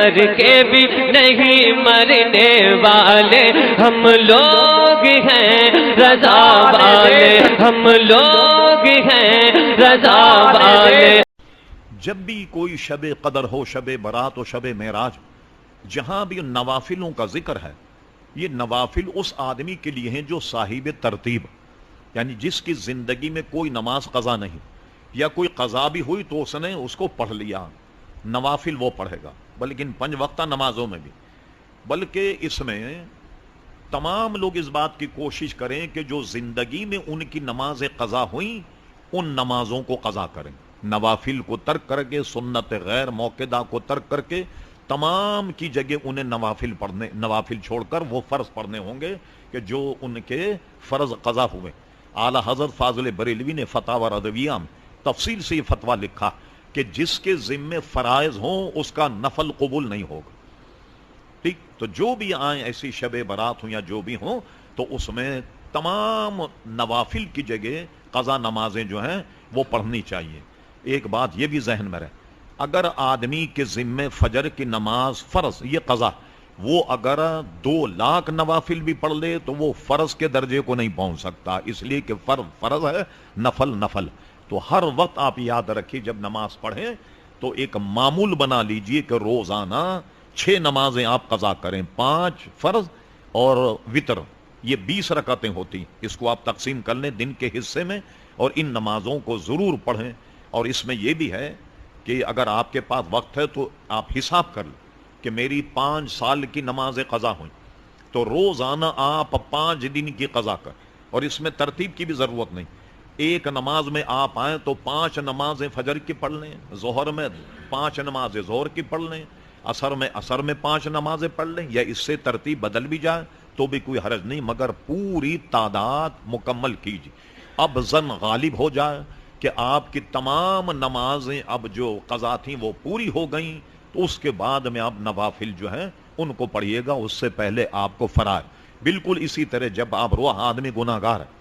مر کے بھی نہیں مرنے والے، ہم لوگ ہیں رضا والے، ہم لوگ ہیں رضا والے۔ جب بھی کوئی شب قدر ہو، شب برات و شب معراج، جہاں بھی نوافلوں کا ذکر ہے، یہ نوافل اس آدمی کے لیے ہیں جو صاحب ترتیب، یعنی جس کی زندگی میں کوئی نماز قضا نہیں، یا کوئی قضا بھی ہوئی تو اس نے اس کو پڑھ لیا، نوافل وہ پڑھے گا، بلکہ ان 5 وقتہ نمازوں میں بھی۔ بلکہ اس میں تمام لوگ اس بات کی کوشش کریں کہ جو زندگی میں ان کی نمازیں قضا ہوئیں ان نمازوں کو قضا کریں، نوافل کو ترک کر کے، سنت غیر موقدہ کو ترک کر کے، تمام کی جگہ انہیں نوافل چھوڑ کر وہ فرض پڑھنے ہوں گے کہ جو ان کے فرض قضا ہوئے۔ اعلیٰ حضرت فاضل بریلوی نے فتاوی رضویہ میں تفصیل سے یہ فتویٰ لکھا کہ جس کے ذمے فرائض ہوں اس کا نفل قبول نہیں ہوگا۔ ٹھیک، تو جو بھی آئیں ایسی شب برات ہوں یا جو بھی ہوں تو اس میں تمام نوافل کی جگہ قضا نمازیں جو ہیں وہ پڑھنی چاہیے۔ ایک بات یہ بھی ذہن میں رہے، اگر آدمی کے ذمے فجر کی نماز فرض یہ قضا، وہ اگر 2 لاکھ نوافل بھی پڑھ لے تو وہ فرض کے درجے کو نہیں پہنچ سکتا، اس لیے کہ فرض ہے، نفل نفل۔ تو ہر وقت آپ یاد رکھیے جب نماز پڑھیں تو ایک معمول بنا لیجئے کہ روزانہ 6 نمازیں آپ قضا کریں، 5 فرض اور وتر، یہ 20 رکعتیں ہوتی، اس کو آپ تقسیم کر لیں دن کے حصے میں اور ان نمازوں کو ضرور پڑھیں۔ اور اس میں یہ بھی ہے کہ اگر آپ کے پاس وقت ہے تو آپ حساب کر لیں کہ میری 5 سال کی نمازیں قضا ہوئیں تو روزانہ آپ 5 دن کی قضا کر، اور اس میں ترتیب کی بھی ضرورت نہیں، ایک نماز میں آپ آئیں تو 5 نمازیں فجر کی پڑھ لیں، ظہر میں 5 نمازیں ظہر کی پڑھ لیں، عصر میں 5 نمازیں پڑھ لیں، یا اس سے ترتیب بدل بھی جائے تو بھی کوئی حرج نہیں، مگر پوری تعداد مکمل کیجیے۔ اب ظن غالب ہو جائے کہ آپ کی تمام نمازیں اب جو قضا تھیں وہ پوری ہو گئیں تو اس کے بعد میں آپ نوافل جو ہیں ان کو پڑھیے گا، اس سے پہلے آپ کو فرائض۔ بالکل اسی طرح جب آپ آدمی گناہ گار ہے،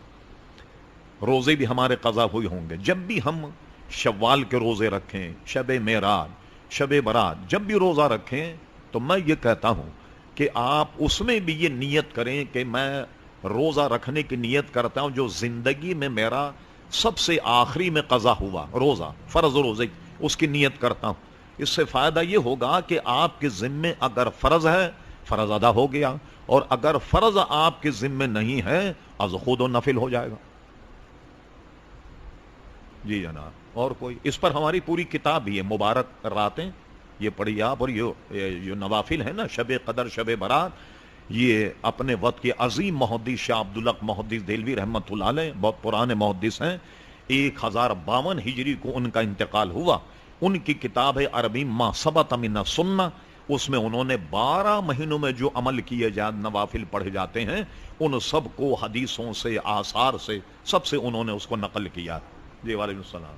روزے بھی ہمارے قضا ہوئے ہوں گے، جب بھی ہم شوال کے روزے رکھیں، شب معراج، شب برات، جب بھی روزہ رکھیں تو میں یہ کہتا ہوں کہ آپ اس میں بھی یہ نیت کریں کہ میں روزہ رکھنے کی نیت کرتا ہوں جو زندگی میں میرا سب سے آخری میں قضا ہوا روزہ، فرض روزے، اس کی نیت کرتا ہوں۔ اس سے فائدہ یہ ہوگا کہ آپ کے ذمے اگر فرض ہے فرض ادا ہو گیا، اور اگر فرض آپ کے ذمے نہیں ہے از خود و نفل ہو جائے گا۔ جی جناب، اور کوئی اس پر ہماری پوری کتاب بھی ہے، مبارک راتیں، یہ پڑھیے آپ۔ اور یہ نوافل ہے نا، شب قدر، شب برات، یہ اپنے وقت کے عظیم محدث شاہ عبدالحق محدث دہلوی رحمۃ اللہ علیہ، بہت پرانے محدث ہیں، 1052 ہجری کو ان کا انتقال ہوا۔ ان کی کتاب ہے عربی ما ثبت من السنہ، اس میں انہوں نے 12 مہینوں میں جو عمل کیے جائے، نوافل پڑھے جاتے ہیں، ان سب کو حدیثوں سے، آثار سے، سب سے انہوں نے اس کو نقل کیا۔ جی وعلیکم السلام۔